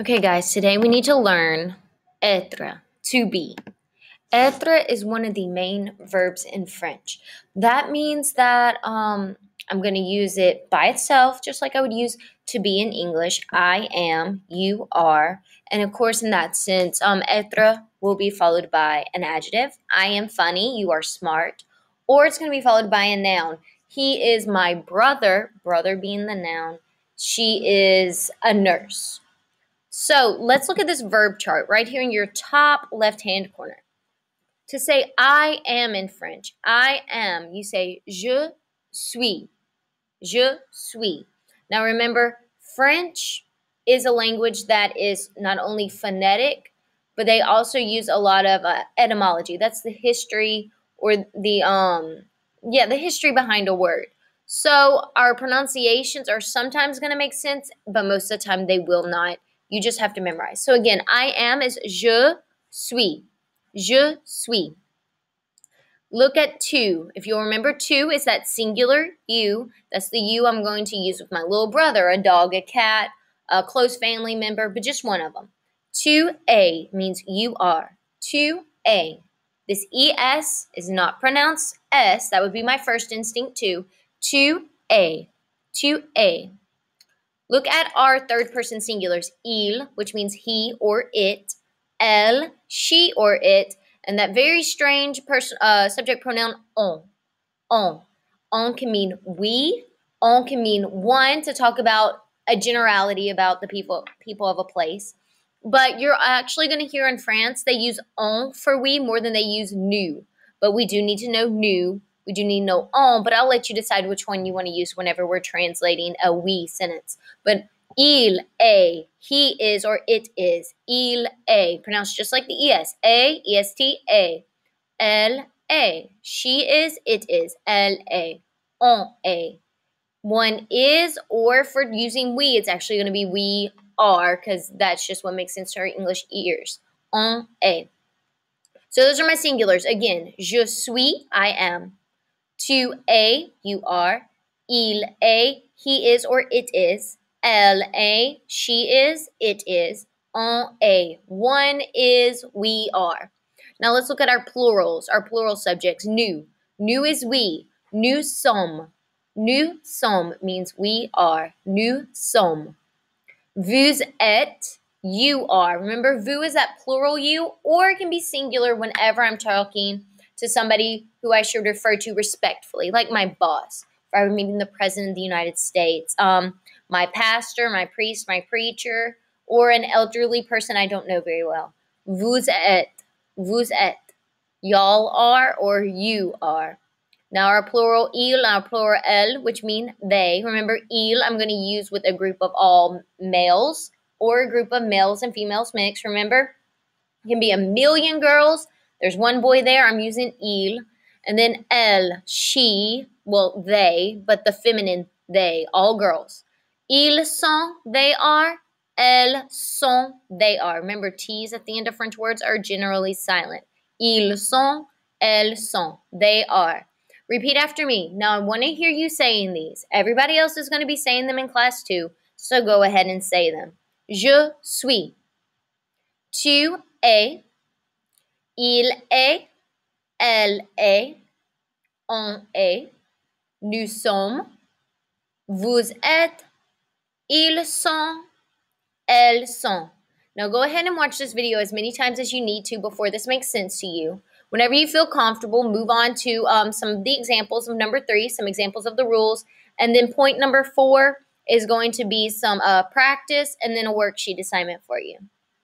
Okay, guys, today we need to learn être, to be. Être is one of the main verbs in French. That means that I'm going to use it by itself, just like I would use to be in English. I am, you are. And of course, in that sense, être will be followed by an adjective. I am funny, you are smart. Or it's going to be followed by a noun. He is my brother, brother being the noun. She is a nurse. So let's look at this verb chart right here in your top left-hand corner. To say I am in French, I am, you say je suis, je suis. Now remember, French is a language that is not only phonetic, but they also use a lot of etymology. That's the history or the history behind a word. So our pronunciations are sometimes going to make sense, but most of the time they will not. You just have to memorize. So again, I am is je suis. Je suis. Look at tu. If you'll remember, tu is that singular you. That's the you I'm going to use with my little brother, a dog, a cat, a close family member, but just one of them. Tu es means you are. Tu es. This es is not pronounced s. That would be my first instinct too. Tu es. Tu es. Look at our third person singulars. Il, which means he or it. Elle, she or it. And that very strange subject pronoun on. On. On can mean we. On can mean one to talk about a generality about the people of a place. But you're actually going to hear in France they use on for we more than they use nous. But we do need to know nous. We do need to know on, but I'll let you decide which one you want to use whenever we're translating a we sentence. But il est, he is or it is. Il est, pronounced just like the es. A, est, a. Elle est, she is, it is. Elle est, on est. One is, or for using we, it's actually going to be we are, because that's just what makes sense to our English ears. On est. So those are my singulars. Again, je suis, I am. Tu es, you are. Il est, he is or it is. Elle est, she is, it is. On est, one is, we are. Now let's look at our plurals, our plural subjects. Nous. Nous is we. Nous sommes. Nous sommes means we are. Nous sommes. Vous êtes, you are. Remember, vous is that plural you, or it can be singular whenever I'm talking to somebody who I should refer to respectfully, like my boss, if I were meeting the President of the United States, my pastor, my priest, my preacher, or an elderly person I don't know very well. Vous êtes. Vous êtes. Y'all are or you are. Now our plural il, our plural elle, which mean they. Remember, il I'm going to use with a group of all males or a group of males and females mixed. Remember, it can be a million girls. There's one boy there. I'm using il. And then elle, she, well, they, but the feminine they, all girls. Ils sont, they are. Elles sont, they are. Remember, T's at the end of French words are generally silent. Ils sont, elles sont, they are. Repeat after me. Now, I want to hear you saying these. Everybody else is going to be saying them in class too, so go ahead and say them. Je suis. Tu es. Il est. Elle est. On est. Nous sommes. Vous êtes. Ils sont. Elles sont. Now go ahead and watch this video as many times as you need to before this makes sense to you. Whenever you feel comfortable, move on to some of the examples of number 3, some examples of the rules. And then point number 4 is going to be some practice and then a worksheet assignment for you.